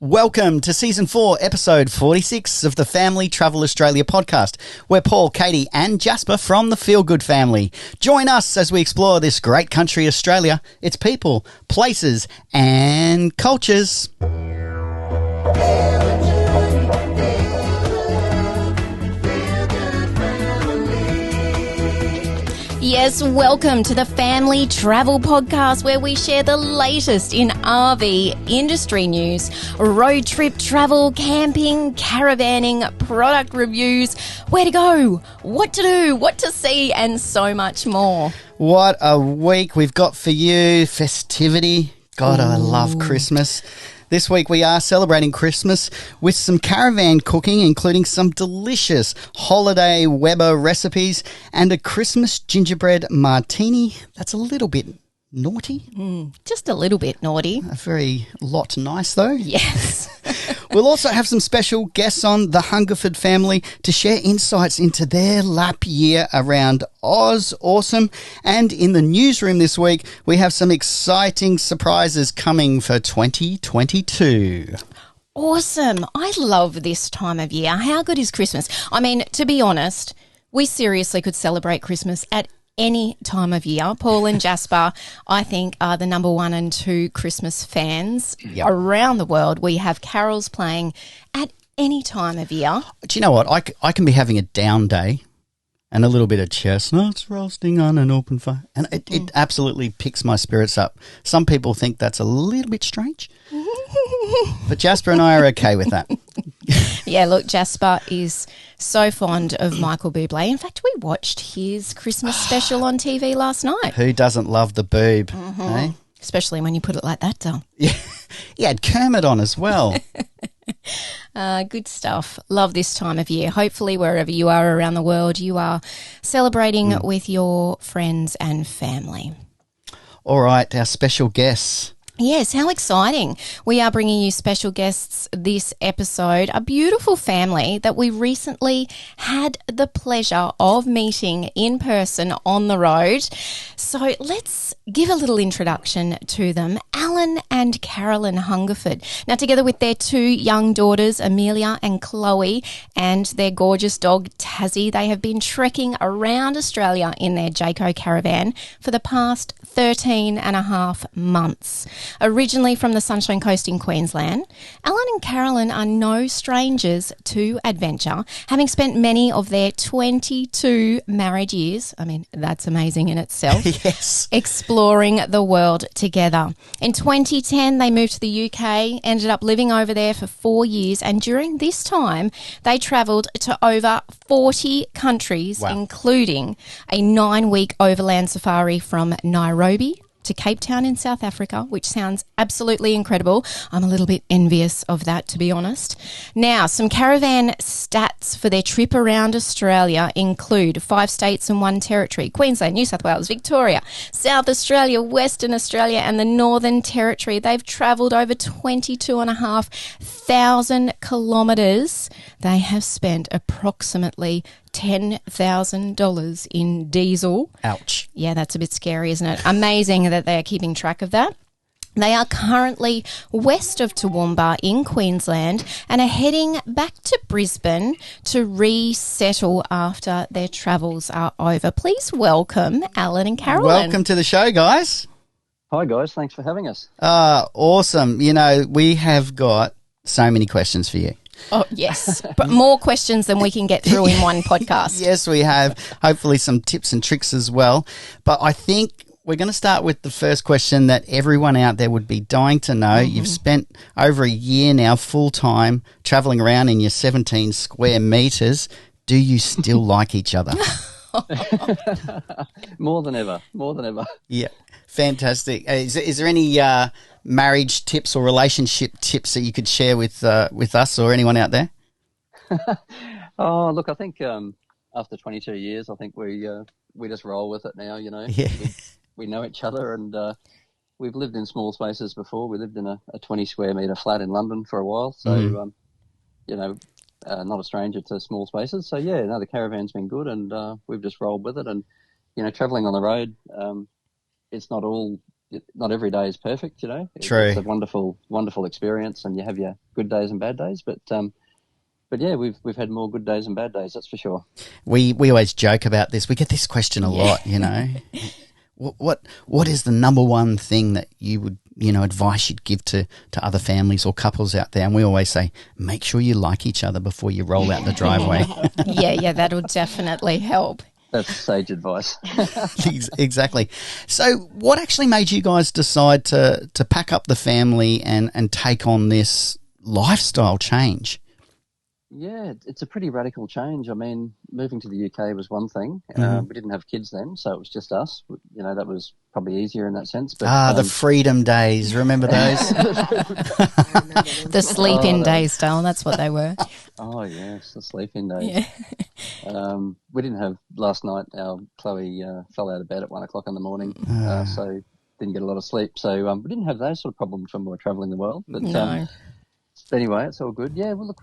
Welcome to Season 4, Episode 46 of the Family Travel Australia podcast. We're Paul, Katie and Jasper from the Feel Good family. Join us as we explore this great country, Australia, its people, places and cultures. Yes, welcome to the Family Travel Podcast, where we share the latest in RV industry news, road trip travel, camping, caravanning, product reviews, where to go, what to do, what to see, and so much more. What a week we've got for you. Festivity. God, I love Christmas. This week we are celebrating Christmas with some caravan cooking, including some delicious holiday Weber recipes and a Christmas gingerbread martini. That's a little bit naughty. Just a little bit naughty. A very lot nice, though. Yes. We'll also have some special guests on the Hungerford family to share insights into their lap year around Oz. Awesome. And in the newsroom this week, we have some exciting surprises coming for 2022. Awesome. I love this time of year. How good is Christmas? I mean, to be honest, we seriously could celebrate Christmas at any time of year. Paul and Jasper, I think, are the number 1 and 2 Christmas fans around the world. We have carols playing at any time of year. Do you know what? I can be having a down day and a little bit of chestnuts roasting on an open fire, and it absolutely picks my spirits up. Some people think that's a little bit strange, but Jasper and I are okay with that. Yeah, look, Jasper is so fond of Michael Bublé. In fact, we watched his Christmas special on TV last night. Who doesn't love the boob? Eh? Especially when you put it like that, Dom. Yeah, he had Kermit on as well. Good stuff. Love this time of year. Hopefully, wherever you are around the world, you are celebrating with your friends and family. All right, our special guests. Yes, how exciting. We are bringing you special guests this episode, a beautiful family that we recently had the pleasure of meeting in person on the road. So let's give a little introduction to them. Alan and Carolyn Hungerford. Now, together with their 2 young daughters, Amelia and Chloe, and their gorgeous dog, Tassie, they have been trekking around Australia in their Jayco caravan for the past 13 and a half months. Originally from the Sunshine Coast in Queensland, Alan and Carolyn are no strangers to adventure, having spent many of their 22 married years, I mean, that's amazing in itself, Yes. exploring the world together. In 2010, they moved to the UK, ended up living over there for 4 years, and during this time, they travelled to over 40 countries, including a 9-week overland safari from Nairobi to Cape Town in South Africa, which sounds absolutely incredible. I'm a little bit envious of that, to be honest. Now, some caravan stats for their trip around Australia include 5 states and 1 territory: Queensland, New South Wales, Victoria, South Australia, Western Australia and the Northern Territory. They've travelled over 22,500 kilometres. They have spent approximately $10,000 in diesel. Ouch. Yeah, that's a bit scary, isn't it? Amazing that they are keeping track of that. They are currently west of Toowoomba in Queensland and are heading back to Brisbane to resettle after their travels are over. Please welcome Alan and Carolyn. Welcome to the show, guys. Hi, guys. Thanks for having us. Awesome. You know, we have got so many questions for you. Oh, yes. But more questions than we can get through in one podcast. Yes, we have. Hopefully some tips and tricks as well. But I think we're going to start with the first question that everyone out there would be dying to know. You've spent over a year now full-time travelling around in your 17 square metres. Do you still like each other? More than ever. Yeah, fantastic. Is there any marriage tips or relationship tips that you could share with us or anyone out there? Oh, look, I think after 22 years, I think we just roll with it now. You know, Yeah. we know each other, and we've lived in small spaces before. We lived in a 20 square metre flat in London for a while, so you know, not a stranger to small spaces. So yeah, no, the caravan's been good, and we've just rolled with it. And you know, travelling on the road, it's not all not every day is perfect, you know. True. It's a wonderful, wonderful experience, and you have your good days and bad days. But yeah, we've had more good days and bad days, that's for sure. We always joke about this. We get this question a lot, you know. What is the number one thing that you would, you know, advice you'd give to other families or couples out there? And we always say, make sure you like each other before you roll out the driveway. Yeah, that'll definitely help. That's sage advice. Exactly. So what actually made you guys decide to pack up the family and take on this lifestyle change? Yeah, it's a pretty radical change. I mean, moving to the UK was one thing. We didn't have kids then, so it was just us. You know, that was probably easier in that sense. But, the freedom days. Remember those? The sleep-in days, Dale. That's what they were. Oh, yes, the sleep-in days. Yeah. We didn't have last night. Our Chloe fell out of bed at 1 o'clock in the morning, so didn't get a lot of sleep. So we didn't have those sort of problems when we were travelling the world. But anyway, it's all good. Yeah, well, look,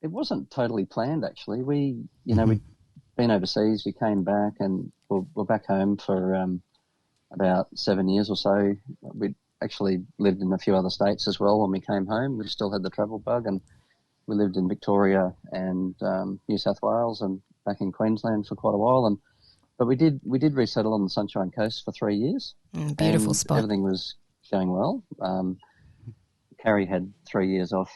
it wasn't totally planned, actually. We'd been overseas. We came back and we're back home for about 7 years or so. We'd actually lived in a few other states as well when we came home. We still had the travel bug, and we lived in Victoria and New South Wales and back in Queensland for quite a while. But we did resettle on the Sunshine Coast for 3 years. Beautiful spot. Everything was going well. Carrie had 3 years off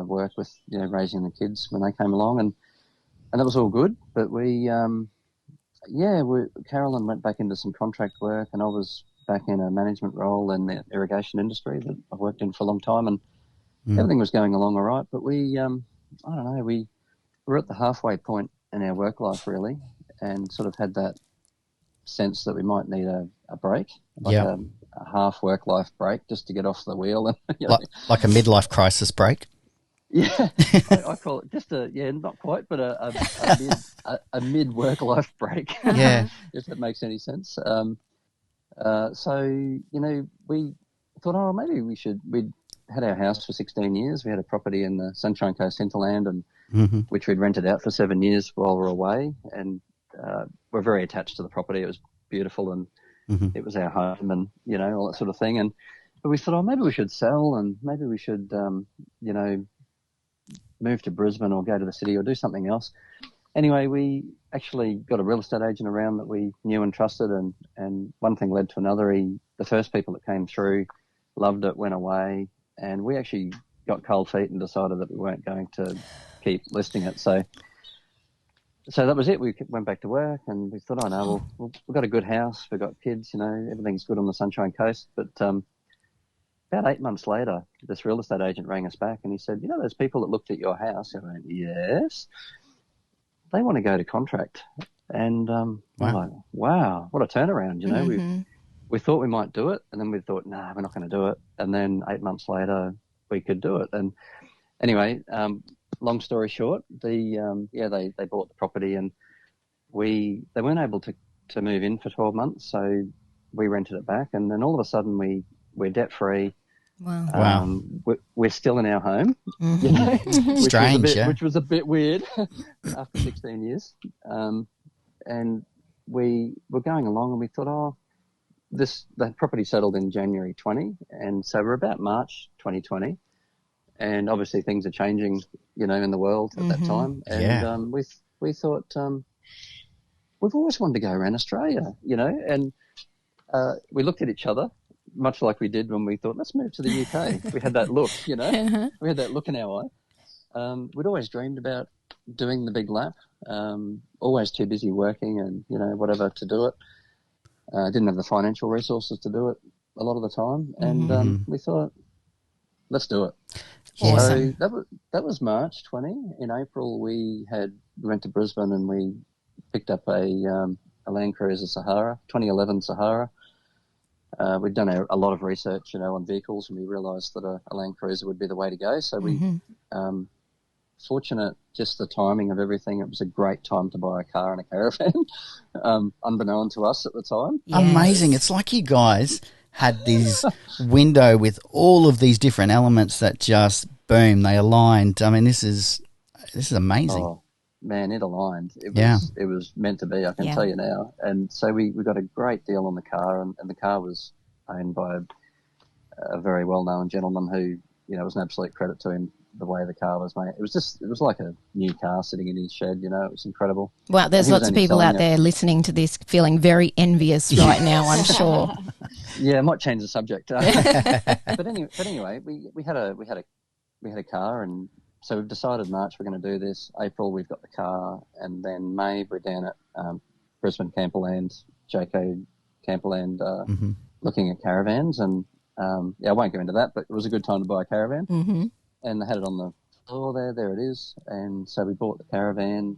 work with, you know, raising the kids when they came along, and that was all good. But Carolyn went back into some contract work, and I was back in a management role in the irrigation industry that I've worked in for a long time, and everything was going along all right. But we were at the halfway point in our work life, really, and sort of had that sense that we might need a break, a half work life break, just to get off the wheel. And, you know, like a midlife crisis break. Yeah, I call it just not quite, but a mid work life break. Yeah, if that makes any sense. So, you know, we thought, maybe we'd had our house for 16 years. We had a property in the Sunshine Coast hinterland, and which we'd rented out for 7 years while we were away, and we're very attached to the property. It was beautiful, and it was our home, and, you know, all that sort of thing. But we thought, maybe we should sell, and maybe we should, you know, move to Brisbane or go to the city or do something else. Anyway, we actually got a real estate agent around that we knew and trusted, and one thing led to another. The first people that came through loved it, went away, and we actually got cold feet and decided that we weren't going to keep listing it. So that was it. We went back to work, and we thought, we've got a good house, we've got kids, you know, everything's good on the Sunshine Coast. But about 8 months later, this real estate agent rang us back, and he said, you know, those people that looked at your house? I went, yes. They want to go to contract. And I'm like, wow, what a turnaround, you know. We thought we might do it, and then we thought, we're not going to do it. And then 8 months later, we could do it. And anyway, long story short, they bought the property, and they weren't able to move in for 12 months, so we rented it back, and then all of a sudden we're debt free. Wow. We're still in our home, you know, which was a bit weird after 16 years. And we were going along, and we thought, the property settled in January 20, and so we're about March 2020, and obviously things are changing, you know, in the world at that time. And we thought, we've always wanted to go around Australia, you know, and we looked at each other, much like we did when we thought, let's move to the UK. We had that look, you know, we had that look in our eye. We'd always dreamed about doing the big lap, always too busy working and, you know, whatever to do it. Didn't have the financial resources to do it a lot of the time. And we thought, let's do it. Awesome. So that was March 20. In April, we went to Brisbane, and we picked up a Land Cruiser Sahara, 2011 Sahara. We'd done a lot of research, you know, on vehicles, and we realised that a Land Cruiser would be the way to go. So we, fortunate, just the timing of everything. It was a great time to buy a car and a caravan, unbeknown to us at the time. Yes. Amazing. It's like you guys had this window with all of these different elements that just, boom, they aligned. I mean, this is amazing. man, it aligned. Yeah. It was meant to be, I can Yeah. tell you now. And so we got a great deal on the car, and the car was owned by a very well-known gentleman who, you know, was an absolute credit to him, the way the car was made. It was like a new car sitting in his shed, you know, it was incredible. Well, there's And he was lots of only people selling out it- there listening to this feeling very envious right now, I'm sure. Yeah, I might change the subject. But anyway, we had a car, and so we've decided March we're going to do this. April we've got the car, and then May we're down at Brisbane Camperland, JK Camperland, looking at caravans. And I won't go into that, but it was a good time to buy a caravan. Mm-hmm. And they had it on the floor there. There it is. And so we bought the caravan.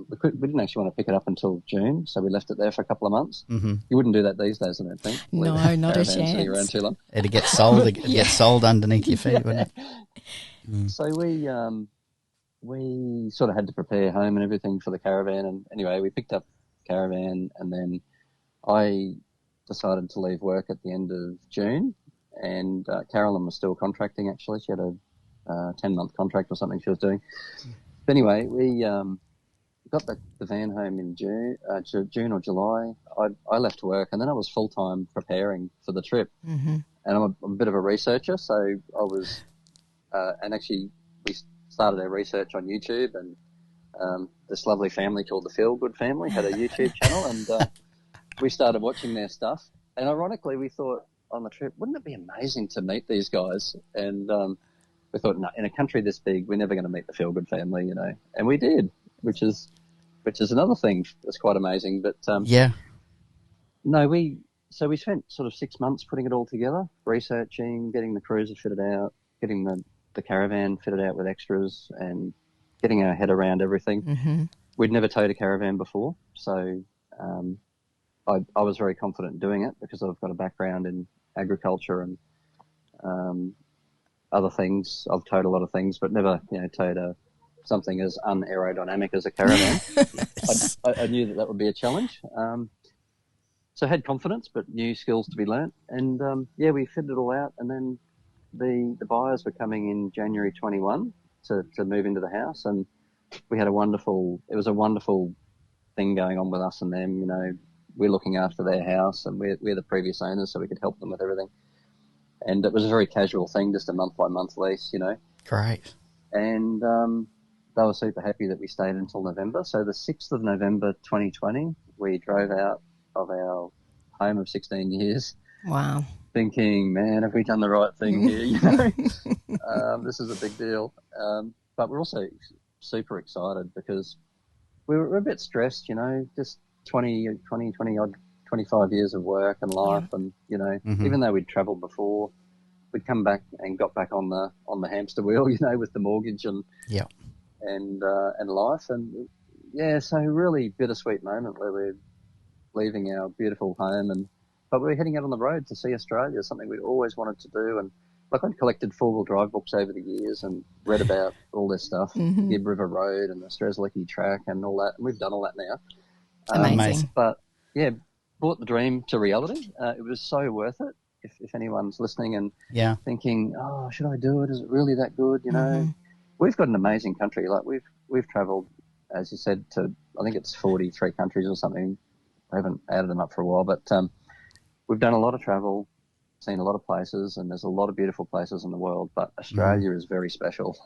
We didn't actually want to pick it up until June, so we left it there for a couple of months. Mm-hmm. You wouldn't do that these days, I don't think. No, Leave not a caravan sitting around chance. too long. It'd get sold. It'd get sold underneath your feet, wouldn't it? So we sort of had to prepare home and everything for the caravan. And anyway, we picked up the caravan, and then I decided to leave work at the end of June. And Carolyn was still contracting, actually. She had a 10-month contract or something she was doing. But anyway, we got the van home in June or July. I left work, and then I was full-time preparing for the trip. Mm-hmm. And I'm a bit of a researcher, so I was and actually we started our research on YouTube, and this lovely family called the Feel Good Family had a YouTube channel, and we started watching their stuff. And ironically, we thought on the trip, wouldn't it be amazing to meet these guys? And we thought, no, in a country this big, we're never going to meet the Feel Good Family, you know. And we did, which is another thing that's quite amazing. But Yeah. no, we spent sort of 6 months putting it all together, researching, getting the cruiser fitted out, getting the caravan fitted out with extras, and getting our head around everything. Mm-hmm. We'd never towed a caravan before, so I was very confident in doing it because I've got a background in agriculture and other things. I've towed a lot of things, but never, you know, towed something as unaerodynamic as a caravan. I knew that would be a challenge. So I had confidence, but new skills to be learnt. And we fitted it all out, and then the buyers were coming in January 21 to move into the house, and we had a wonderful thing going on with us and them. You know, we're looking after their house, and we're the previous owners, so we could help them with everything. And it was a very casual thing, just a month-by-month lease, you know. Great. And they were super happy that we stayed until November. So the 6th of November 2020, we drove out of our home of 16 years. Wow. Thinking, man, have we done the right thing here? You know, this is a big deal. But we're also super excited because we're a bit stressed, you know, just 20 odd, 25 years of work and life. Yeah. And, you know, even though we'd travelled before, we'd come back and got back on the hamster wheel, you know, with the mortgage and life. And yeah, so really bittersweet moment where we're leaving our beautiful home, but we're heading out on the road to see Australia, something we'd always wanted to do. And like, I'd collected four-wheel drive books over the years and read about all this stuff, Gibb River Road and the Strzelecki track and all that. And we've done all that now. Amazing. But yeah, brought the dream to reality. It was so worth it. If anyone's listening and thinking, oh, should I do it? Is it really that good? You know, we've got an amazing country. Like we've travelled, as you said, to I think it's 43 countries or something. I haven't added them up for a while, but we've done a lot of travel, seen a lot of places, and there's a lot of beautiful places in the world. But Australia is very special.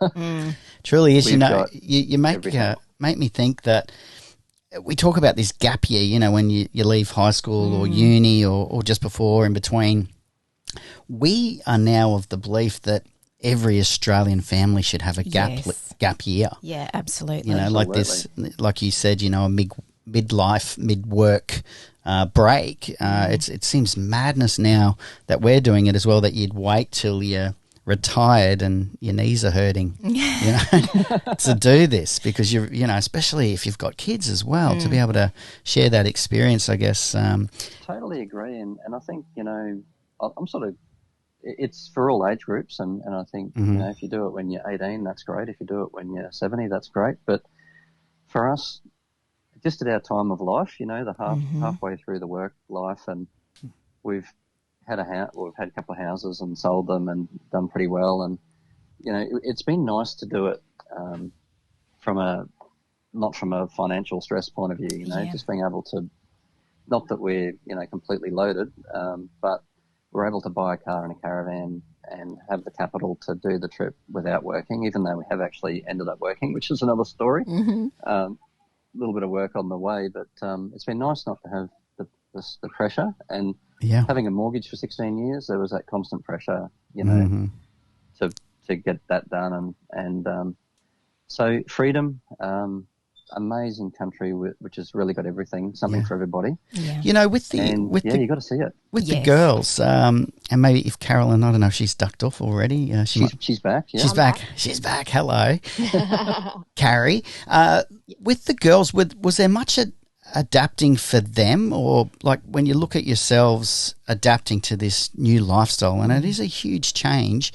Truly is. We've you know, got you make me think that we talk about this gap year. You know, when you leave high school or uni or just before, in between. We are now of the belief that every Australian family should have a gap year. Yeah, absolutely. You know, like this, like you said, you know, a midlife, mid-work break. It seems madness now that we're doing it as well, that you'd wait till you're retired and your knees are hurting, you know, to do this, because you know, especially if you've got kids as well, to be able to share that experience, I guess. Totally agree. And I think, you know, I'm sort of, it's for all age groups, and I think, you know, if you do it when you're 18, that's great. If you do it when you're 70, that's great. But for us, just at our time of life, you know, the halfway through the work life, and we've had a couple of houses and sold them and done pretty well. And, you know, it's been nice to do it from a not from a financial stress point of view, just being able to, not that we're, completely loaded, but we're able to buy a car and a caravan and have the capital to do the trip without working, even though we have actually ended up working, which is another story. A little bit of work on the way, but it's been nice not to have the pressure. And having a mortgage for 16 years, there was that constant pressure, to get that done. And so freedom, amazing country which has really got everything, something for everybody. Yeah. You got to see it with the girls. And maybe if Carolyn, I don't know if she's ducked off already. She's back. Yeah. She's back. Hello, Carrie. With the girls, was there much adapting for them, or like when you look at yourselves adapting to this new lifestyle, and it is a huge change?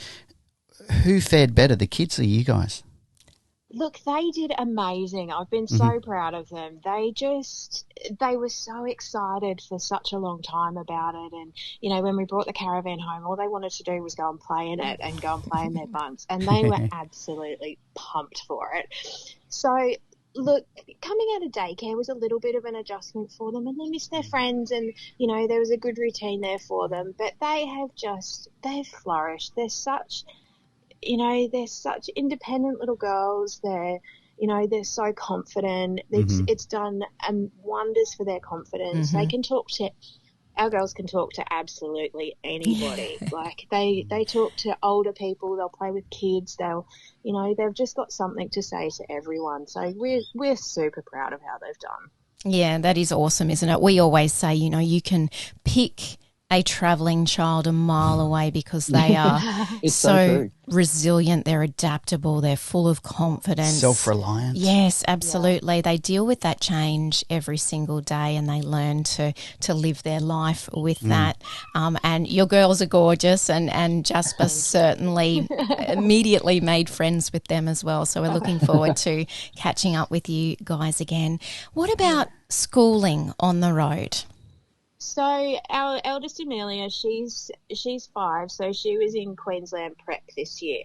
Who fared better, the kids or you guys? Look, they did amazing. I've been so proud of them. They were so excited for such a long time about it. And, when we brought the caravan home, all they wanted to do was go and play in it and go and play in their bunks. And they were absolutely pumped for it. So, look, coming out of daycare was a little bit of an adjustment for them, and they missed their friends, and, there was a good routine there for them. But they've flourished. They're such independent little girls. They're so confident. It's done wonders for their confidence. They can our girls can talk to absolutely anybody. Like they talk to older people. They'll play with kids. They've just got something to say to everyone. So we're super proud of how they've done. Yeah, that is awesome, isn't it? We always say, you can pick a travelling child a mile away because they are so resilient, they're adaptable, they're full of confidence. Self-reliant. Yes, absolutely. Yeah. They deal with that change every single day and they learn to live their life with that. And your girls are gorgeous and Jasper certainly immediately made friends with them as well. So we're looking forward to catching up with you guys again. What about schooling on the road? So our eldest Amelia, she's 5, so she was in Queensland Prep this year.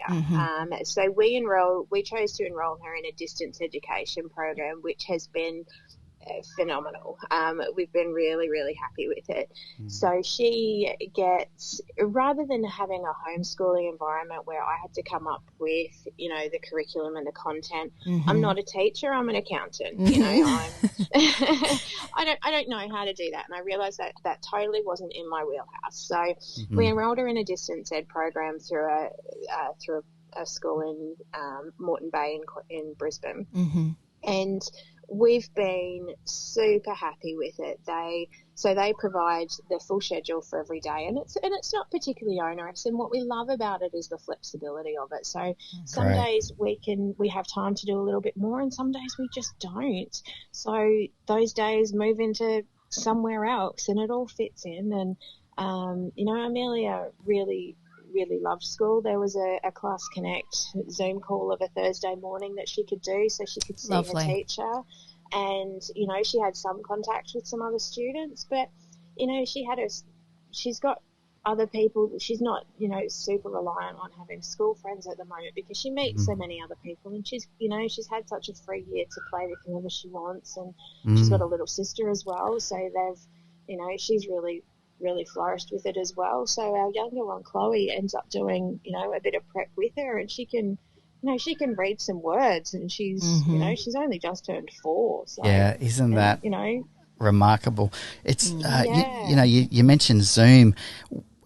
So we chose to enrol her in a distance education program, which has been phenomenal. We've been really, really happy with it. So she gets, rather than having a homeschooling environment where I had to come up with, the curriculum and the content, I'm not a teacher, I'm an accountant. I don't know how to do that. And I realised that totally wasn't in my wheelhouse. So we enrolled her in a distance ed program through a school in Moreton Bay in Brisbane. And we've been super happy with it. They provide the full schedule for every day, and it's not particularly onerous. And what we love about it is the flexibility of it. So some days we have time to do a little bit more, and some days we just don't. So those days move into somewhere else, and it all fits in. And Amelia really loved school. There was a Class Connect Zoom call of a Thursday morning that she could do so she could see her teacher. And, she had some contact with some other students, but, she's got other people. She's not, super reliant on having school friends at the moment because she meets so many other people, and she's had such a free year to play with whoever she wants, and she's got a little sister as well. So she's really flourished with it as well. So our younger one, Chloe, ends up doing, a bit of prep with her, and she can read some words, and she's, she's only just turned 4. So, yeah, isn't that, remarkable? It's, you mentioned Zoom.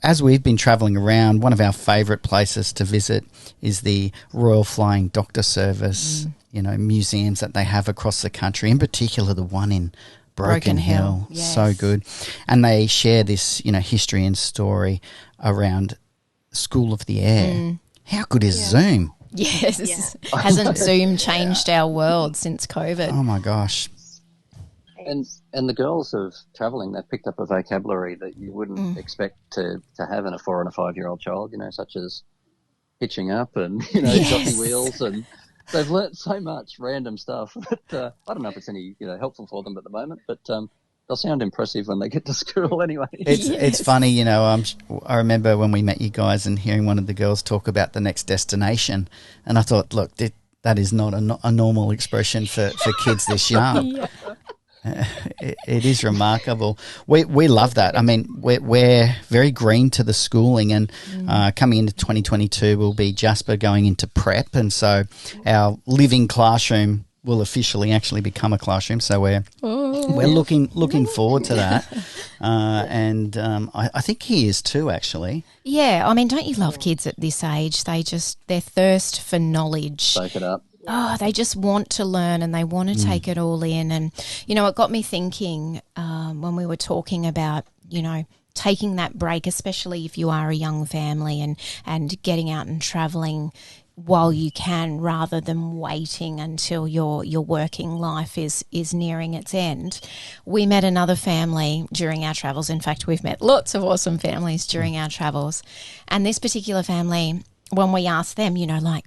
As we've been travelling around, one of our favourite places to visit is the Royal Flying Doctor Service, museums that they have across the country, in particular the one in Broken Hill. Yes. So good. And they share this, history and story around School of the Air. How good is Zoom? Yes. Yeah. Hasn't Zoom changed our world since COVID? Oh, my gosh. And the girls of travelling, they've picked up a vocabulary that you wouldn't expect to have in a 4 and a 5-year-old child, such as hitching up and, jockey wheels, and they've learnt so much random stuff that I don't know if it's any, helpful for them at the moment, but they'll sound impressive when they get to school anyway. It's funny, I remember when we met you guys and hearing one of the girls talk about the next destination, and I thought, look, That is not a normal expression for kids this young. Yeah. It is remarkable. We love that. I mean, we're very green to the schooling, and coming into 2022 will be Jasper going into prep, and so our living classroom will officially actually become a classroom. So we're looking forward to that, and I think he is too, actually. Yeah, I mean, don't you love kids at this age? Their thirst for knowledge. Soak it up. Oh, they just want to learn and they want to take it all in. And, you know, it got me thinking when we were talking about, you know, taking that break, especially if you are a young family and getting out and travelling while you can, rather than waiting until your working life is nearing its end. We met another family during our travels. In fact, we've met lots of awesome families during our travels. And this particular family, when we asked them, you know, like,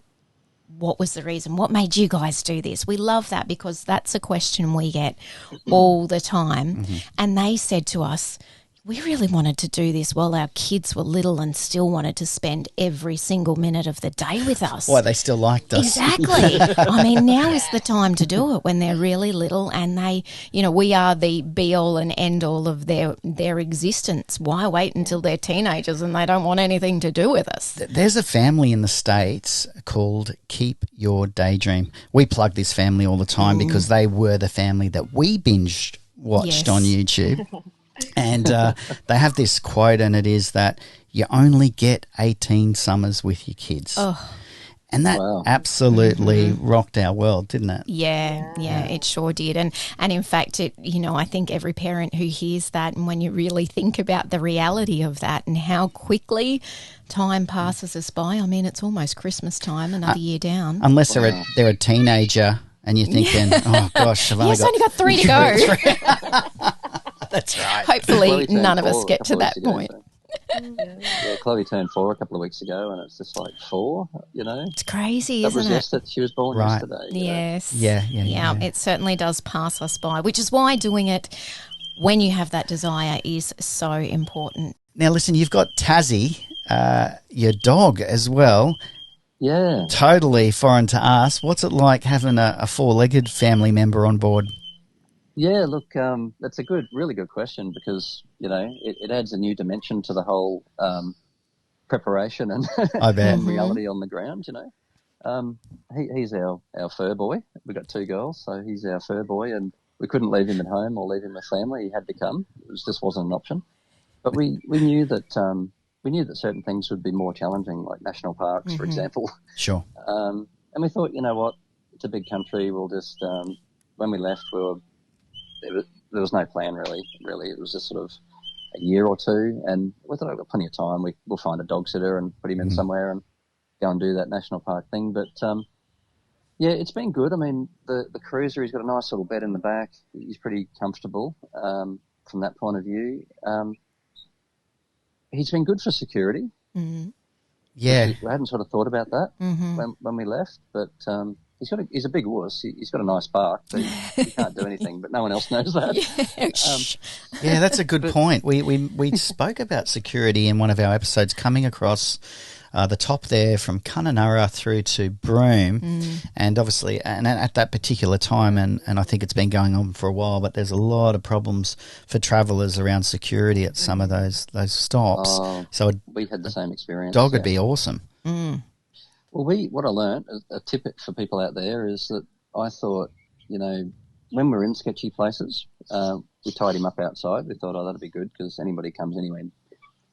what was the reason? What made you guys do this? We love that because that's a question we get all the time. And they said to us, we really wanted to do this while our kids were little and still wanted to spend every single minute of the day with us. Why, they still liked us. Exactly. I mean, now is the time to do it when they're really little and they, you know, we are the be-all and end-all of their existence. Why wait until they're teenagers and they don't want anything to do with us? There's a family in the States called Keep Your Daydream. We plug this family all the time because they were the family that we binge watched on YouTube. And they have this quote, and it is that you only get 18 summers with your kids. Oh. And that absolutely rocked our world, didn't it? Yeah, it sure did. And in fact, I think every parent who hears that, and when you really think about the reality of that and how quickly time passes us by, I mean, it's almost Christmas time, another year down. Unless they're a teenager and you're thinking, oh, gosh, I've only got 3 to go. That's right. Hopefully none of us get to that point. Yeah, Chloe turned 4 a couple of weeks ago, and it's just like 4, you know. It's crazy, that isn't was it? yesterday. She was born yesterday. Yes. Yeah. It certainly does pass us by, which is why doing it when you have that desire is so important. Now, listen, you've got Tassie, your dog, as well. Yeah. Totally foreign to us. What's it like having a 4-legged family member on board? Yeah, look, that's a really good question because, you know, it adds a new dimension to the whole preparation and, I bet. and reality on the ground, you know. He's our fur boy. We've got 2 girls, so he's our fur boy, and we couldn't leave him at home or leave him with family. He had to come. Just wasn't an option. But we knew that certain things would be more challenging, like national parks, for example. Sure. And we thought, you know what, it's a big country. We'll just when we left, there was no plan really. It was just sort of a year or 2, and we thought we've got plenty of time. We'll find a dog sitter and put him in somewhere and go and do that national park thing. But yeah, it's been good. I mean, the cruiser, he's got a nice little bed in the back. He's pretty comfortable from that point of view. He's been good for security. Mm-hmm. Yeah, we hadn't sort of thought about that when we left, but. He's a big wuss. He's got a nice bark, but he can't do anything. But no one else knows that. Yeah, that's a good point. We spoke about security in one of our episodes, coming across the top there from Kununurra through to Broome, and obviously, and at that particular time, and I think it's been going on for a while, but there's a lot of problems for travellers around security at some of those stops. So we had the same experience. Dog would be awesome. Mm. Well, what I learned, a tip for people out there, is that I thought, you know, when we're in sketchy places, we tied him up outside. We thought, that'd be good because anybody comes anyway.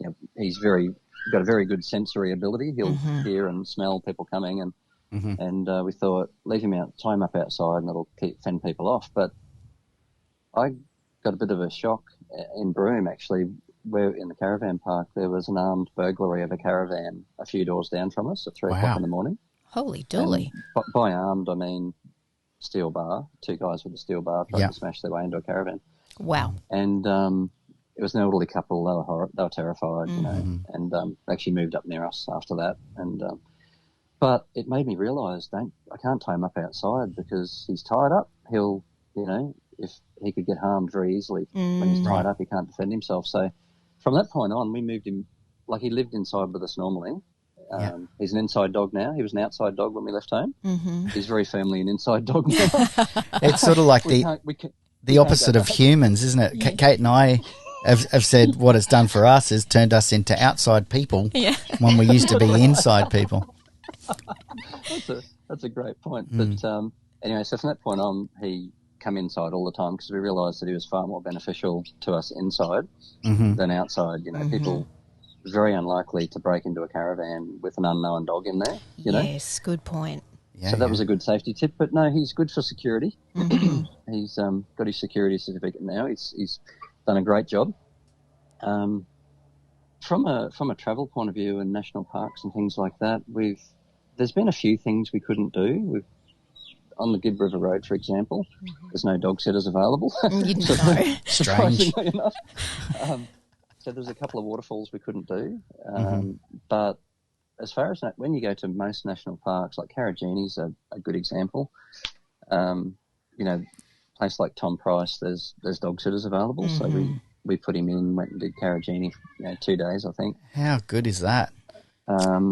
You know, he's got a very good sensory ability. He'll hear and smell people coming, and we thought, leave him out, tie him up outside, and it'll fend people off. But I got a bit of a shock in Broome, actually. Where in the caravan park there was an armed burglary of a caravan a few doors down from us at 3 o'clock in the morning. Holy dooly. By armed, I mean steel bar. 2 guys with a steel bar tried to smash their way into a caravan. Wow. And it was an elderly couple. They were terrified, you know, and actually moved up near us after that. And but it made me realise, I can't tie him up outside because he's tied up. He'll, you know, if he could get harmed very easily when he's tied up, he can't defend himself. So from that point on, we moved him, like he lived inside with us normally, He's an inside dog now. He was an outside dog when we left home. Mm-hmm. He's very firmly an inside dog now. It's sort of like the opposite of humans, isn't it? Yeah. Kate and I have said what it's done for us is turned us into outside people when we used to be inside people. That's a great point. But anyway, so from that point on, he come inside all the time because we realised that he was far more beneficial to us inside than outside. You know, people very unlikely to break into a caravan with an unknown dog in there. You know? Yes, good point. Yeah, so that was a good safety tip. But no, he's good for security. He's got his security certificate now. He's done a great job. From a travel point of view and national parks and things like that, there's been a few things we couldn't do. On the Gibb River Road, for example, there's no dog sitters available. You didn't know. Surprisingly enough. So there's a couple of waterfalls we couldn't do. But as far as that, when you go to most national parks, like Carrageenie's a good example. You know, place like Tom Price, there's dog sitters available. So we put him in, went and did Carrageenie, 2 days, I think. How good is that?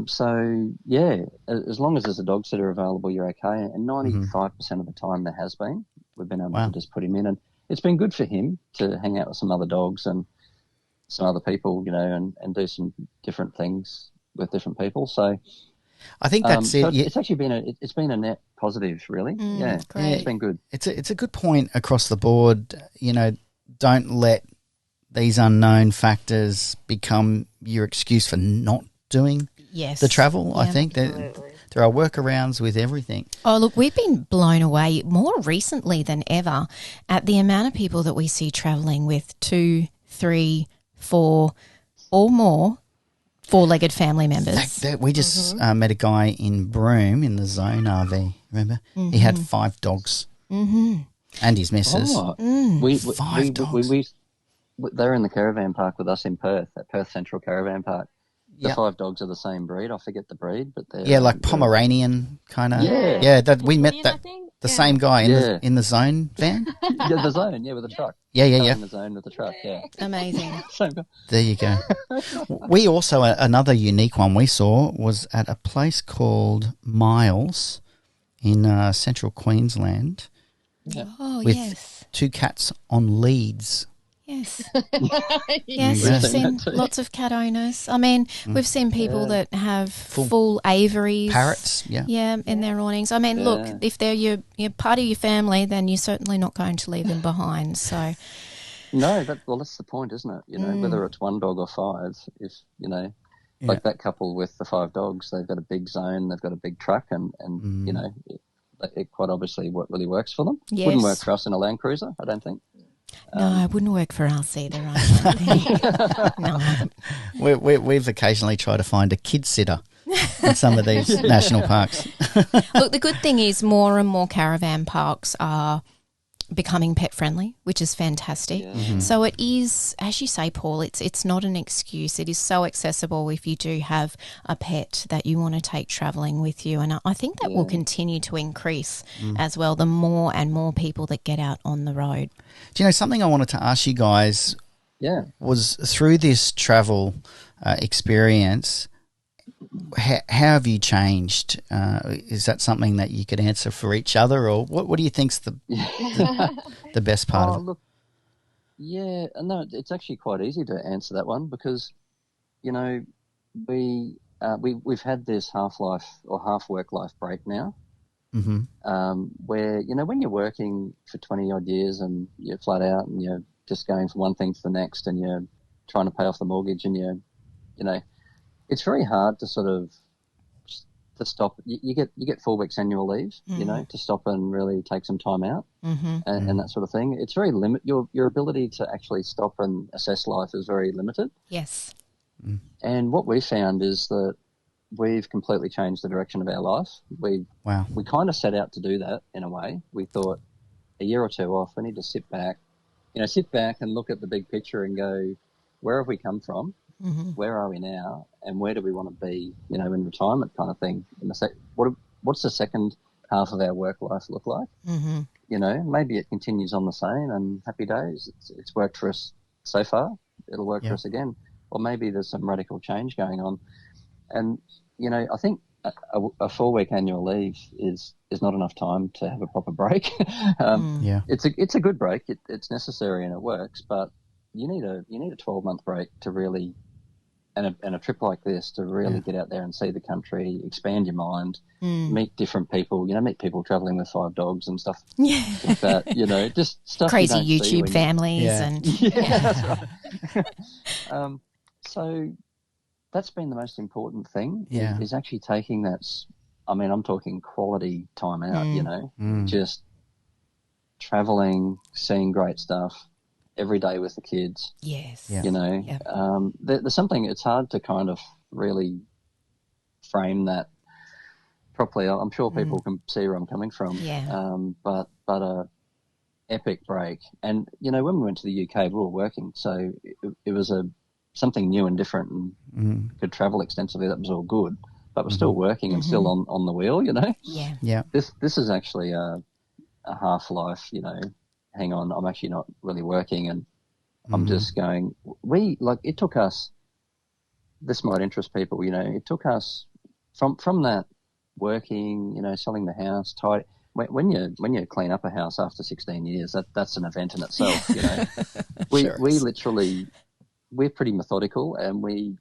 So, yeah, as long as there's a dog sitter available, you're okay. And 95% of the time there has been. We've been able to just put him in. And it's been good for him to hang out with some other dogs and some other people, and do some different things with different people. So I think that's it. It's actually been a net positive, really. Great. It's been good. It's a good point across the board. Don't let these unknown factors become your excuse for not doing the travel. I think that there are workarounds with everything. Oh, look, we've been blown away more recently than ever at the amount of people that we see travelling with 2, 3, 4 or more four-legged family members. We just met a guy in Broome in the Zone RV, remember? He had 5 dogs and his missus. Oh. 5 dogs. They're in the caravan park with us in Perth, at Perth Central Caravan Park. The 5 dogs are the same breed. I forget the breed, but they're like Pomeranian kind of. We met the same guy in the Zone van. The Zone, with the truck. Yeah. In the Zone with the truck, Amazing. There you go. We also another unique one we saw was at a place called Miles in central Queensland. With 2 cats on leads. Yes. Yes, we've seen lots of cat owners. I mean, we've seen people that have full aviaries. Parrots, in their awnings. I mean, look, if they're your part of your family, then you're certainly not going to leave them behind. So, no, that's the point, isn't it? Whether it's 1 dog or 5, if, like that couple with the 5 dogs, they've got a big zone, they've got a big truck, and it quite obviously what really works for them. Yes. Wouldn't work for us in a Land Cruiser, I don't think. No, it wouldn't work for us either, I don't think. No. We've occasionally tried to find a kid sitter in some of these national parks. Look, the good thing is more and more caravan parks are becoming pet friendly, which is fantastic. So it is, as you say, Paul, it's not an excuse. It is so accessible if you do have a pet that you want to take travelling with you, and I think that will continue to increase as well, the more and more people that get out on the road. Do you know something I wanted to ask you guys? Was through this travel experience, how have you changed? Is that something that you could answer for each other, or what do you think's the best part of it? Look, no, it's actually quite easy to answer that one because, we've had this half life or half work life break now, where when you're working for 20 odd years and you're flat out and you're just going from one thing to the next and you're trying to pay off the mortgage and it's very hard to sort of to stop. You get 4 weeks annual leave, to stop and really take some time out and that sort of thing. It's very your ability to actually stop and assess life is very limited. Yes. And what we found is that we've completely changed the direction of our life. We kind of set out to do that in a way. We thought a year or 2 off, we need to sit back and look at the big picture and go, where have we come from? Where are we now, and where do we want to be, in retirement kind of thing? What's the second half of our work life look like? Maybe it continues on the same and happy days. It's worked for us so far. It'll work for us again. Or maybe there's some radical change going on. And I think a 4-week annual leave is not enough time to have a proper break. It's a good break. It's necessary and it works, but you need a 12-month break to really, and a trip like this to really get out there and see the country, expand your mind, meet different people. Meet people traveling with 5 dogs and stuff like that. Just stuff crazy you don't see YouTube families that's right. So that's been the most important thing. Is actually taking that. I mean, I'm talking quality time out. Just traveling, seeing great stuff every day with the kids. Yes. There's something. It's hard to kind of really frame that properly. I'm sure people can see where I'm coming from. Yeah. But a epic break, and when we went to the UK, we were working, so it was something new and different, and could travel extensively. That was all good, but we're still working and still on the wheel. Yeah. This is actually a half life. Hang on, I'm actually not really working, and I'm just going. It took us. This might interest people. It took us from that working. Selling the house, tight. When you clean up a house after 16 years, that's an event in itself. We literally, we're pretty methodical and we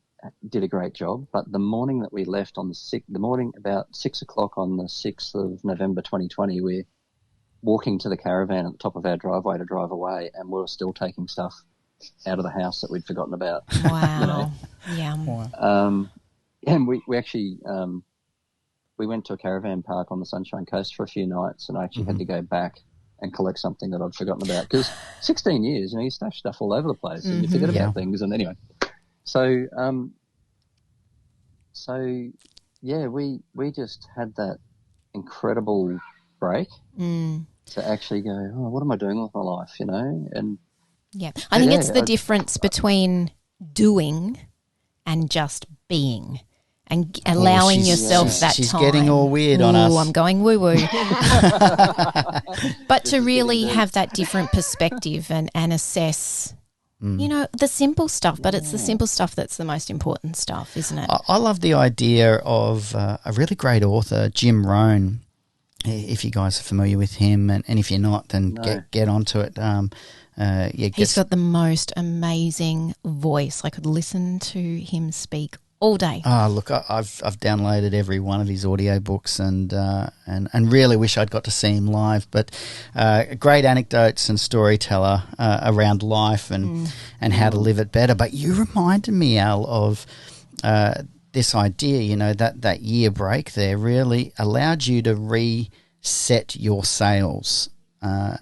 did a great job. But the morning that we left the morning about 6 o'clock on the 6th of November 2020, we're walking to the caravan at the top of our driveway to drive away, and we were still taking stuff out of the house that we'd forgotten about. Wow. Yeah. And we actually we went to a caravan park on the Sunshine Coast for a few nights, and I actually had to go back and collect something that I'd forgotten about, because 16 years, you stash stuff all over the place and you forget about things. And anyway, so we just had that incredible break to actually go, oh, what am I doing with my life, And I think it's the difference between doing and just being. And allowing yourself that she's time. She's getting all weird on us. I'm going woo-woo. But to really have that different perspective and assess, the simple stuff. But it's the simple stuff that's the most important stuff, isn't it? I love the idea of a really great author, Jim Rohn, if you guys are familiar with him. And if you're not, then get onto it. He's got the most amazing voice. I could listen to him speak all day. Oh, look, I've downloaded every one of his audiobooks and really wish I'd got to see him live. But great anecdotes and storyteller around life and how to live it better. But you reminded me, Al, of this idea, that year break there really allowed you to reset your sails.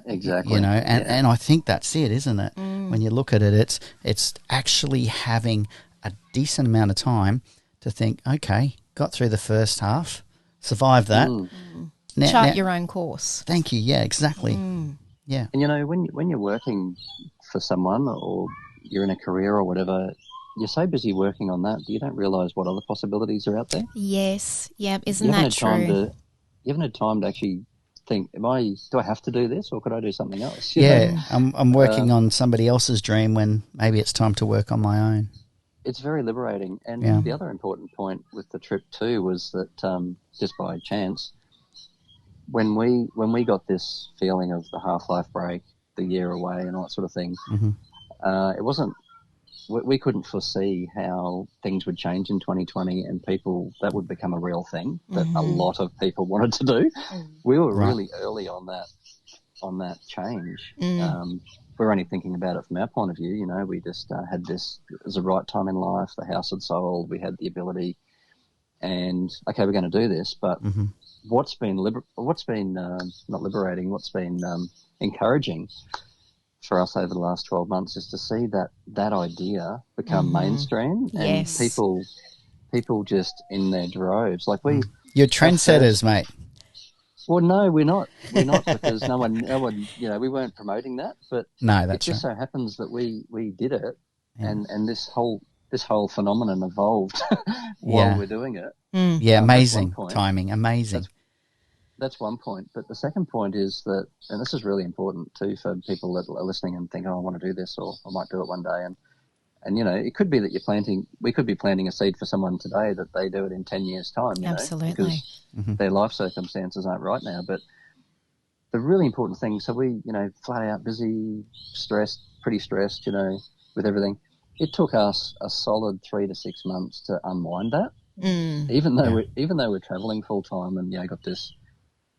Exactly. And I think that's it, isn't it? When you look at it, it's actually having a decent amount of time to think, okay, got through the first half, survived that. Chart your own course. Thank you. Yeah, exactly. Yeah. And when you're working for someone or you're in a career or whatever, you're so busy working on that you don't realise what other possibilities are out there. Yes. Yeah. Isn't that true? You haven't had time to actually think, do I have to do this or could I do something else? I'm working on somebody else's dream when maybe it's time to work on my own. It's very liberating. And the other important point with the trip too was that just by chance, when we got this feeling of the half-life break, the year away and all that sort of thing, it wasn't, we couldn't foresee how things would change in 2020 and that would become a real thing that a lot of people wanted to do. We were really early on that change. We're only thinking about it from our point of view. We just had this. It was the right time in life. The house had sold. We had the ability, and okay, we're going to do this. But what's been not liberating? What's been encouraging for us over the last 12 months is to see that idea become mainstream and people just in their droves. Like you're trendsetters, mate. Well, no, we're not. We're not because no one, we weren't promoting that. But no, that's it just so happens that we did it, and this whole phenomenon evolved while we're doing it. Amazing timing, amazing. That's one point. But the second point is that, and this is really important too for people that are listening and think, oh, I want to do this or I might do it one day. And, it could be that we could be planting a seed for someone today that they do it in 10 years' time, Absolutely. because their life circumstances aren't right now. But the really important thing, so we, flat out busy, pretty stressed, with everything. It took us a solid 3 to 6 months to unwind that. Even though we're travelling full time and, got this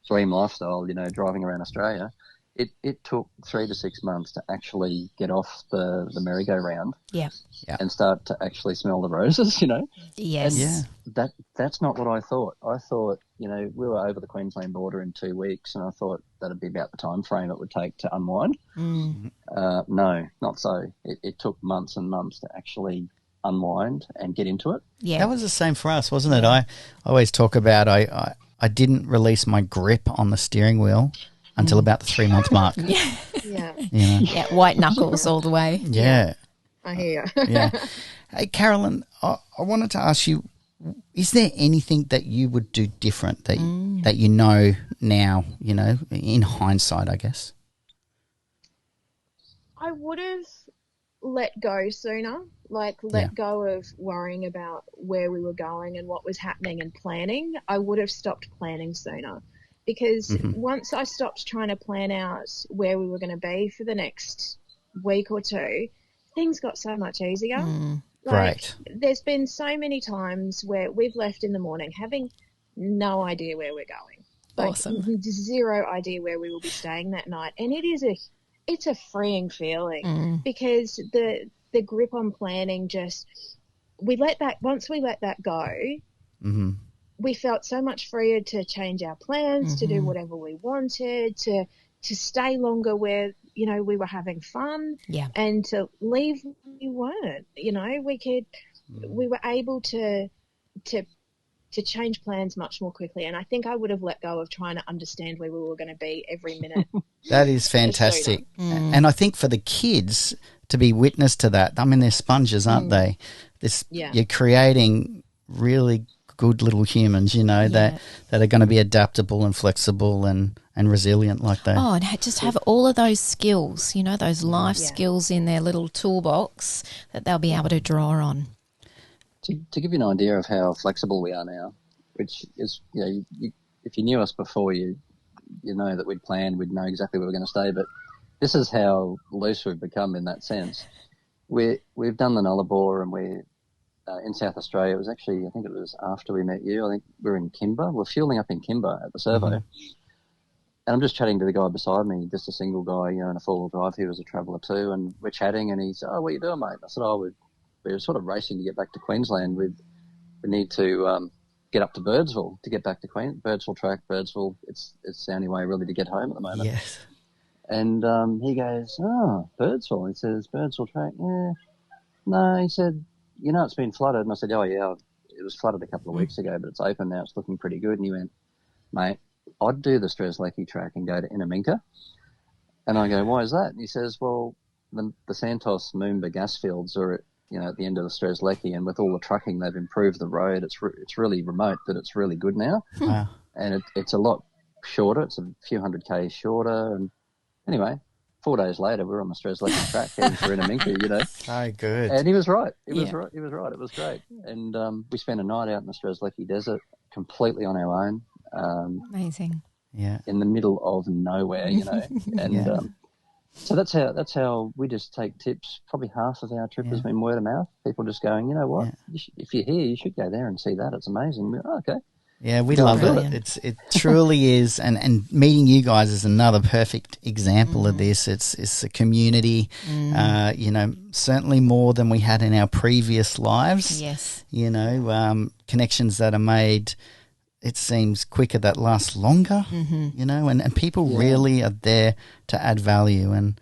dream lifestyle, driving around Australia, it took 3 to 6 months to actually get off the merry-go-round and start to actually smell the roses, Yes. And that's not what I thought. I thought, we were over the Queensland border in 2 weeks, and I thought that'd be about the time frame it would take to unwind. No, not so. It took months and months to actually unwind and get into it. Yeah. That was the same for us, wasn't it? I always talk about I didn't release my grip on the steering wheel until about the 3-month mark. Yeah. White knuckles all the way. Yeah. I hear you. Yeah. Hey, Carolyn, I wanted to ask you, is there anything that you would do different that you know now, in hindsight, I guess? I would have let go sooner, let go of worrying about where we were going and what was happening and planning. I would have stopped planning sooner, because once I stopped trying to plan out where we were going to be for the next week or two, things got so much easier. Right. There's been so many times where we've left in the morning having no idea where we're going. Awesome. Zero idea where we will be staying that night. And it's a freeing feeling, because the grip on planning once we let that go, we felt so much freer to change our plans, to do whatever we wanted, to stay longer where, we were having fun, and to leave when we weren't. We were able to change plans much more quickly. And I think I would have let go of trying to understand where we were going to be every minute. That is fantastic. And I think for the kids to be witness to that, I mean, they're sponges, aren't they? You're creating really good little humans, that are going to be adaptable and flexible and resilient like that. Oh, and just have all of those skills, those life skills in their little toolbox that they'll be able to draw on. To give you an idea of how flexible we are now, which is, if you knew us before, you know that we'd planned, we'd know exactly where we're going to stay, but this is how loose we've become in that sense. We've done the Nullarbor, and we're in South Australia. It was actually, I think it was after we met you. I think we're in Kimber. We're fueling up in Kimber at the servo. And I'm just chatting to the guy beside me, just a single guy, in a four-wheel drive. He was a traveller too, and we're chatting, and he said, "Oh, what are you doing, mate?" I said, we're sort of racing to get back to Queensland. We need to get up to Birdsville to get back to Birdsville track. Birdsville, it's the only way really to get home at the moment. Yes. And he goes, "Oh, Birdsville." He says, "Birdsville track." Yeah. No, he said, "It's been flooded." And I said, "Oh, yeah, it was flooded a couple of weeks ago, but it's open now. It's looking pretty good." And he went, "Mate, I'd do the Strzelecki track and go to Inaminka." And I go, "Why is that?" And he says, "Well, the Santos Moomba gas fields are at the end of the Strzelecki, and with all the trucking, they've improved the road. It's really remote, but it's really good now." Wow. And it's a lot shorter. It's a few hundred k's shorter. And anyway, 4 days later, we're on the Strzelecki track heading for Inaminka, So good. And he was right. He was right. He was right. It was great. And we spent a night out in the Strzelecki desert completely on our own. Amazing. Yeah. In the middle of nowhere, and so that's how we just take tips. Probably half of our trip has been word of mouth. People just going, "You know what? If you're here, you should go there and see that. It's amazing." We're, okay. Yeah, we love it. It truly is, and meeting you guys is another perfect example of this. It's a community, certainly more than we had in our previous lives. Yes. Connections that are made, it seems, quicker, that last longer, and people really are there to add value. And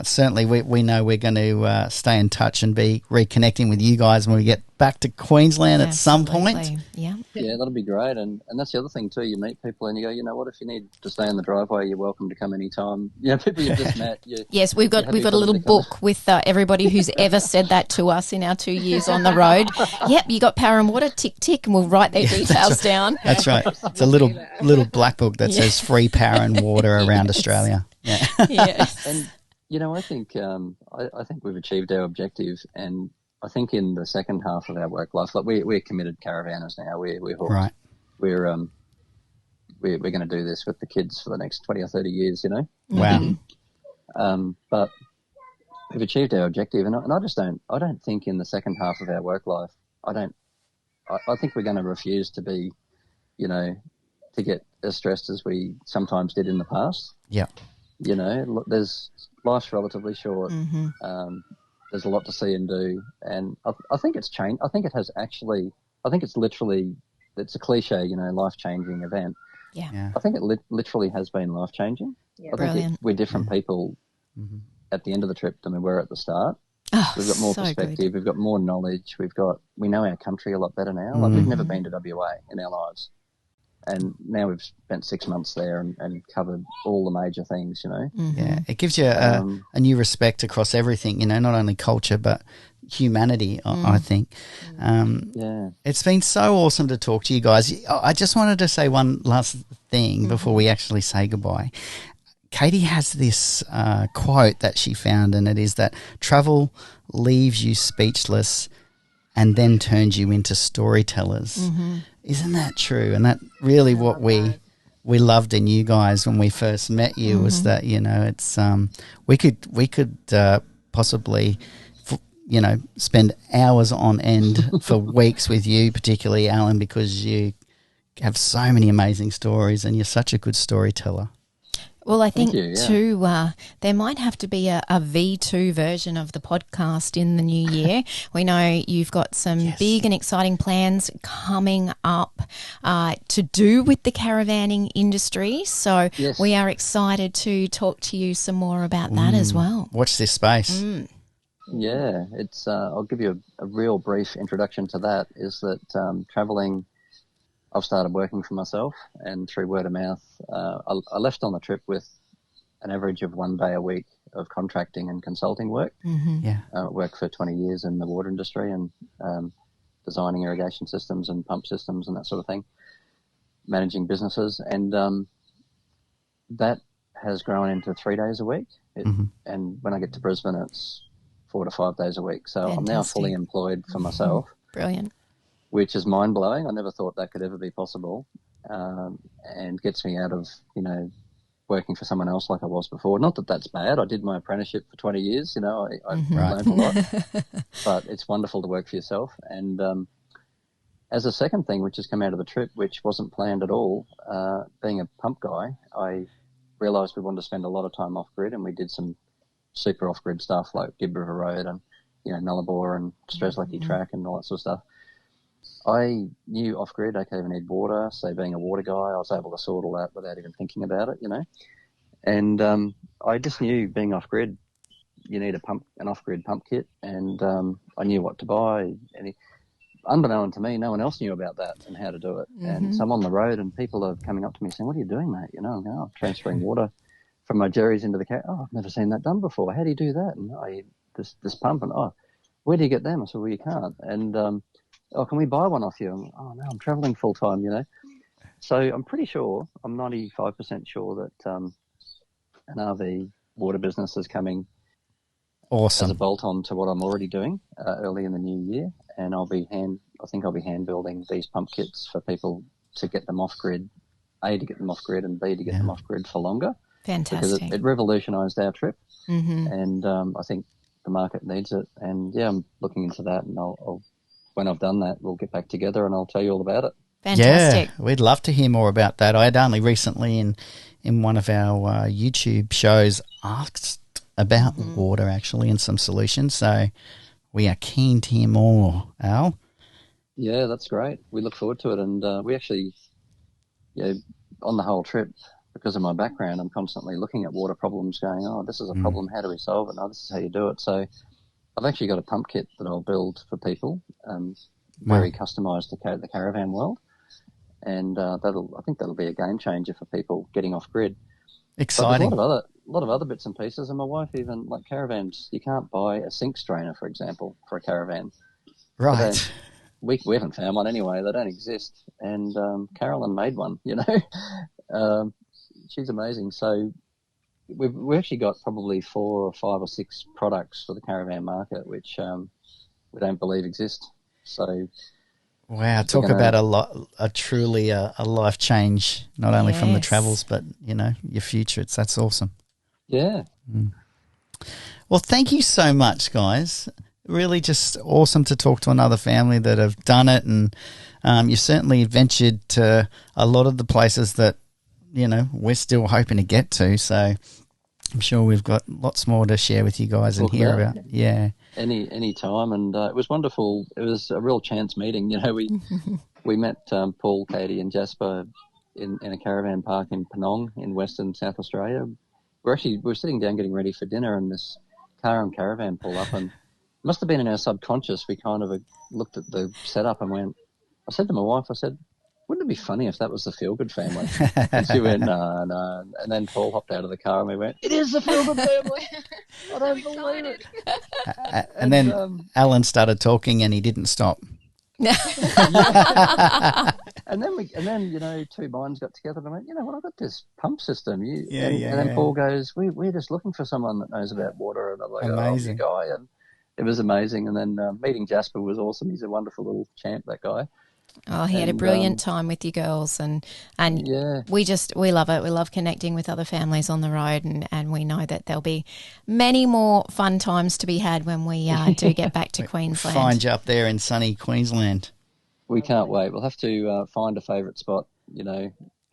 certainly we know we're going to stay in touch and be reconnecting with you guys when we get back to Queensland at some point. Yeah. Yeah, that'll be great. And that's the other thing too. You meet people and you go, "You know what? If you need to stay in the driveway, you're welcome to come anytime." People you've just met. Yes, we've got a little book with everybody who's ever said that to us in our 2 years on the road. Yep, you got power and water, tick, tick, and we'll write their details down. That's right. It's a little black book that says free power and water around Australia. Yeah. Yes. And I think I think we've achieved our objective, and I think in the second half of our work life, like we're committed caravanners now. We're hooked. Right. We're going to do this with the kids for the next 20 or 30 years. Wow. But we've achieved our objective, and I just don't. I don't think in the second half of our work life, I think we're going to refuse to be, to get as stressed as we sometimes did in the past. Yeah. Life's relatively short. There's a lot to see and do, and I think it's changed. I think it has actually. I think it's literally. It's a cliche, life-changing event. Yeah. I think it literally has been life-changing. Yeah. I think Brilliant. we're different people at the end of the trip than we were at the start. Oh, We've got more so perspective. good. We've got more knowledge. We know our country a lot better now. Like we've never been to WA in our lives, and now we've spent 6 months there and covered all the major things. Yeah, it gives you a new respect across everything. Not only culture but humanity. I think. Yeah, it's been so awesome to talk to you guys. I just wanted to say one last thing before we actually say goodbye. Katie has this quote that she found, and it is that travel leaves you speechless and then turns you into storytellers. Isn't that true? And that really what we loved in you guys when we first met you was that, it's we could possibly spend hours on end for weeks with you, particularly Alan, because you have so many amazing stories and you're such a good storyteller. Well, I think you, yeah. too, there might have to be a V2 version of the podcast in the new year. We know you've got some big and exciting plans coming up to do with the caravanning industry. So we are excited to talk to you some more about that as well. Watch this space. Yeah, it's. I'll give you a real brief introduction to that. Is that traveling? I've started working for myself, and through word of mouth, I left on the trip with an average of 1 day a week of contracting and consulting work. Yeah, Worked for 20 years in the water industry and designing irrigation systems and pump systems and that sort of thing, managing businesses, and that has grown into 3 days a week. And when I get to Brisbane, it's 4 to 5 days a week. So Fantastic. I'm now fully employed for myself. Brilliant. Which is mind-blowing. I never thought that could ever be possible, and gets me out of, working for someone else like I was before. Not that that's bad. I did my apprenticeship for 20 years, I learned a lot, but it's wonderful to work for yourself. And as a second thing, which has come out of the trip, which wasn't planned at all, being a pump guy, I realised we wanted to spend a lot of time off-grid, and we did some super off-grid stuff like Gibb River Road and, Nullarbor and Strzelecki Track and all that sort of stuff. I knew off-grid, okay, we need water. So being a water guy, I was able to sort all that without even thinking about it, And I just knew being off-grid, you need an off-grid pump kit, and I knew what to buy. And unbeknown to me, no one else knew about that and how to do it. And so I'm on the road, and people are coming up to me saying, "What are you doing, mate?" I'm transferring water from my jerry's into the car. Oh, I've never seen that done before. How do you do that? And this pump, and where do you get them? I said, well, you can't. And can we buy one off you? And, no, I'm traveling full time, So I'm pretty sure, I'm 95% sure that an RV water business is coming awesome as a bolt-on to what I'm already doing early in the new year. And I think I'll be hand building these pump kits for people to get them off grid, A, to get them off grid, and B, to get them off grid for longer. Fantastic. Because it revolutionised our trip, and I think the market needs it. And I'm looking into that, and I'll when I've done that, we'll get back together and I'll tell you all about it. Fantastic. Yeah, we'd love to hear more about that. I had only recently in one of our YouTube shows asked about water actually and some solutions. So we are keen to hear more, Al. Yeah, that's great. We look forward to it. And we actually, on the whole trip, because of my background, I'm constantly looking at water problems going, this is a problem. How do we solve it? No, this is how you do it. So I've actually got a pump kit that I'll build for people, very customised to the caravan world, and I think that'll be a game changer for people getting off grid. Exciting. But there's a lot of other bits and pieces, and my wife even like caravans. You can't buy a sink strainer, for example, for a caravan. Right. We haven't found one anyway. They don't exist, and Carolyn made one. She's amazing. So we've actually got probably 4 or 5 or 6 products for the caravan market, which we don't believe exist. So, wow, talk about a truly a life change, not only from the travels, but your future. That's awesome. Yeah. Well, thank you so much, guys. Really just awesome to talk to another family that have done it, and you certainly ventured to a lot of the places that, we're still hoping to get to. So I'm sure we've got lots more to share with you guys and hear about. Yeah. Any time, and it was wonderful. It was a real chance meeting. We met Paul, Katie, and Jasper in a caravan park in Penong in Western South Australia. We're sitting down getting ready for dinner, and this car and caravan pull up, and it must have been in our subconscious. We kind of looked at the setup and went. I said to my wife, wouldn't it be funny if that was the Feelgood family? And she went, no. And then Paul hopped out of the car and we went, it is the Feelgood family. I don't believe it. And then Alan started talking and he didn't stop. And then two minds got together and went, I've got this pump system. And then Paul goes, we're just looking for someone that knows about water. And I'm like, amazing. Oh, you guy. And it was amazing. And then meeting Jasper was awesome. He's a wonderful little champ, that guy. Oh, he had a brilliant time with you girls, and we love it. We love connecting with other families on the road, and we know that there'll be many more fun times to be had when we do get back to Queensland. Find you up there in sunny Queensland. We can't wait. We'll have to find a favourite spot,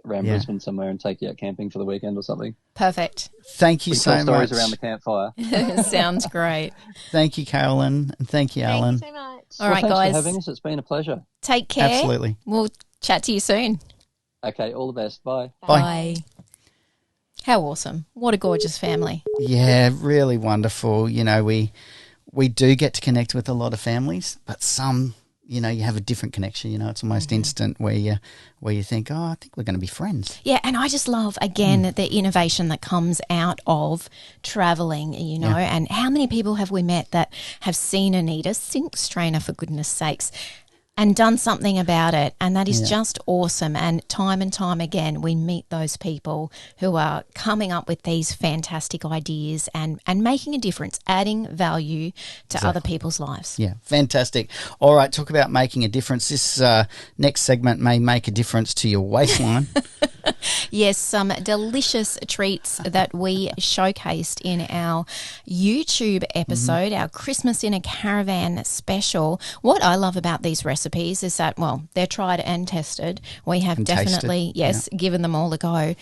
around Brisbane somewhere and take you out camping for the weekend or something. Perfect. Thank you so much. Stories around the campfire. Sounds great. Thank you, Carolyn, and thank you, Alan. Thank you so much. All right, thanks guys. for having us. It's been a pleasure. Take care. Absolutely. We'll chat to you soon. Okay, all the best. Bye. Bye. How awesome. What a gorgeous family. Yeah, really wonderful. We do get to connect with a lot of families, but some, you have a different connection. It's almost instant where you think, I think we're going to be friends. Yeah, and I just love, again, the innovation that comes out of travelling, and how many people have we met that have seen a need, a sink strainer, for goodness sakes, and done something about it, and that is just awesome. And time again, we meet those people who are coming up with these fantastic ideas and making a difference, adding value to other people's lives. Yeah, fantastic. All right, talk about making a difference. This next segment may make a difference to your waistline. Yes, some delicious treats that we showcased in our YouTube episode, our Christmas in a Caravan special. What I love about these recipes is that, they're tried and tested. We have definitely, given them all a go.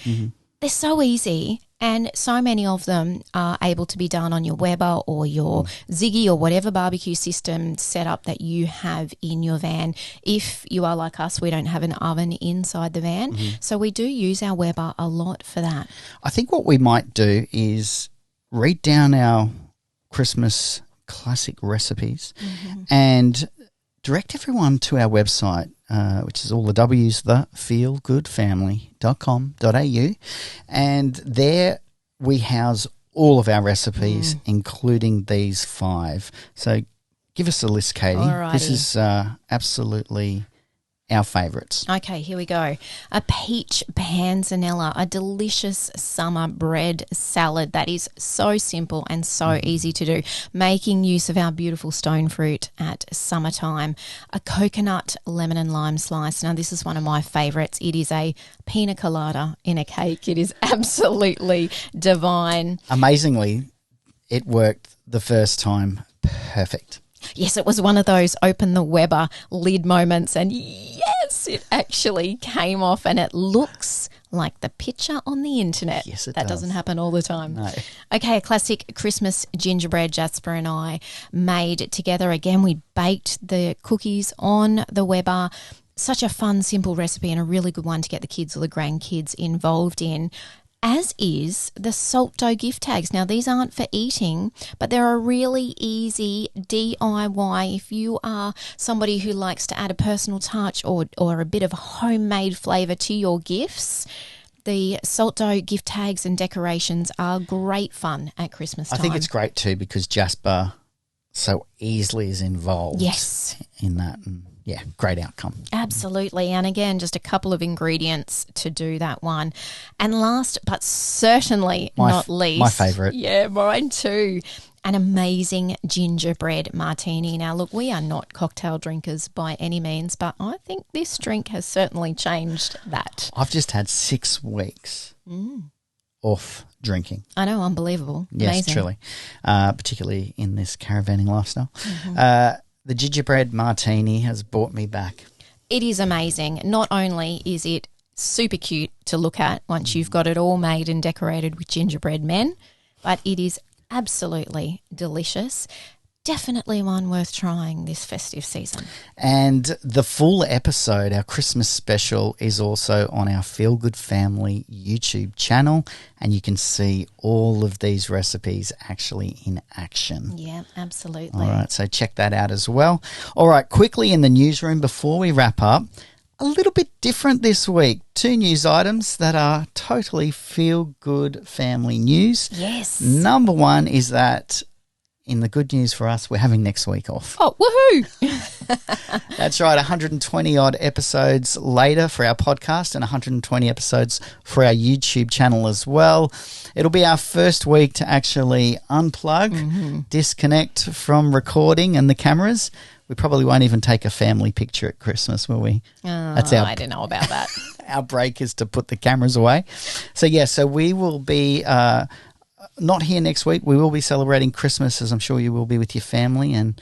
They're so easy, and so many of them are able to be done on your Weber or your Ziggy or whatever barbecue system setup that you have in your van. If you are like us, we don't have an oven inside the van, so we do use our Weber a lot for that. I think what we might do is read down our Christmas classic recipes and direct everyone to our website, which is all the W's, thefeelgoodfamily.com.au, and there we house all of our recipes, including these 5. So give us a list, Katie. Alrighty. This is absolutely our favourites. Okay, here we go. A peach panzanella, a delicious summer bread salad that is so simple and so easy to do, making use of our beautiful stone fruit at summertime. A coconut lemon and lime slice. Now, this is one of my favourites. It is a pina colada in a cake. It is absolutely divine. Amazingly, it worked the first time perfect. Yes, it was one of those open the Weber lid moments, and yes, it actually came off, and it looks like the picture on the internet. Yes, it That does. doesn't happen all the time. No. Okay, a classic Christmas gingerbread Jasper and I made together. Again, we baked the cookies on the Weber. Such a fun, simple recipe, and a really good one to get the kids or the grandkids involved in. As is the salt dough gift tags. Now, these aren't for eating, but they're a really easy DIY. If you are somebody who likes to add a personal touch or a bit of homemade flavour to your gifts, the salt dough gift tags and decorations are great fun at Christmas time. I think it's great too because Jasper so easily is involved in that. And yeah, great outcome. Absolutely. And again, just a couple of ingredients to do that one. And last but certainly not least. My favourite. Yeah, mine too. An amazing gingerbread martini. Now, look, we are not cocktail drinkers by any means, but I think this drink has certainly changed that. I've just had 6 weeks off drinking. I know, unbelievable. Yes, Amazing. truly, particularly in this caravanning lifestyle. The gingerbread martini has brought me back. It is amazing. Not only is it super cute to look at once you've got it all made and decorated with gingerbread men, but it is absolutely delicious. Definitely one worth trying this festive season. And the full episode, our Christmas special, is also on our Feel Good Family YouTube channel, and you can see all of these recipes actually in action. Yeah, absolutely. All right, so check that out as well. All right, quickly in the newsroom before we wrap up, a little bit different this week. 2 news items that are totally Feel Good Family news. Yes. Number 1 is that, in the good news for us, we're having next week off. Oh, woohoo! That's right, 120 odd episodes later for our podcast and 120 episodes for our YouTube channel as well. It'll be our first week to actually unplug, disconnect from recording and the cameras. We probably won't even take a family picture at Christmas, will we? That's I don't know about that. Our break is to put the cameras away. So we will be not here next week. We will be celebrating Christmas, as I'm sure you will be with your family. And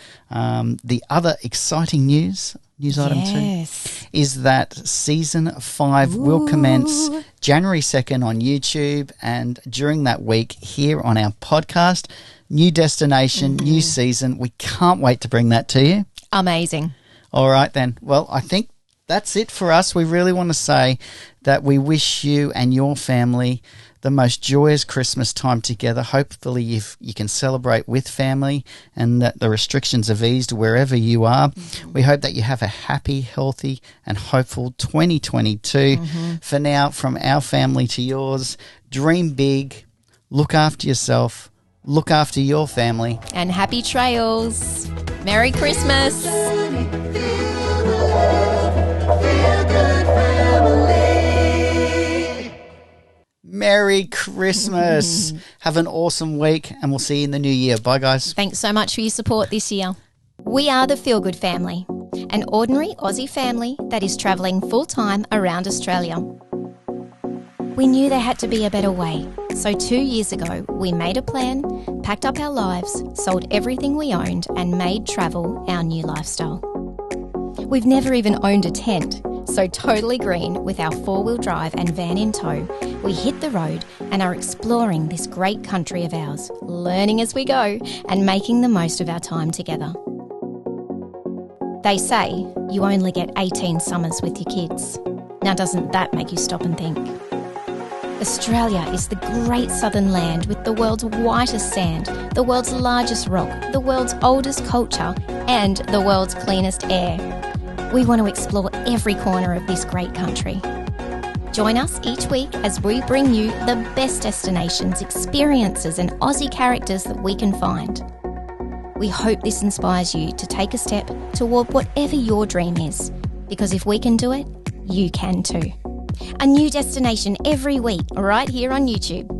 the other exciting news item too, is that season 5 will commence January 2nd on YouTube, and during that week here on our podcast. New destination, new season. We can't wait to bring that to you. Amazing. All right then. Well, I think that's it for us. We really want to say that we wish you and your family the most joyous Christmas time together. Hopefully you can celebrate with family and that the restrictions have eased wherever you are. We hope that you have a happy, healthy and hopeful 2022. For now, from our family to yours, dream big, look after yourself, look after your family. And happy trails. Merry Christmas. Merry Christmas. Have an awesome week, and we'll see you in the new year. Bye, guys. Thanks so much for your support this year. We are the Feel Good Family, an ordinary Aussie family that is travelling full-time around Australia. We knew there had to be a better way, so 2 years ago we made a plan, packed up our lives, sold everything we owned and made travel our new lifestyle. We've never even owned a tent, so totally green with our 4-wheel drive and van in tow, we hit the road and are exploring this great country of ours, learning as we go and making the most of our time together. They say you only get 18 summers with your kids. Now doesn't that make you stop and think? Australia is the great southern land with the world's whitest sand, the world's largest rock, the world's oldest culture, and the world's cleanest air. We want to explore every corner of this great country. Join us each week as we bring you the best destinations, experiences, and Aussie characters that we can find. We hope this inspires you to take a step toward whatever your dream is, because if we can do it, you can too. A new destination every week right here on YouTube.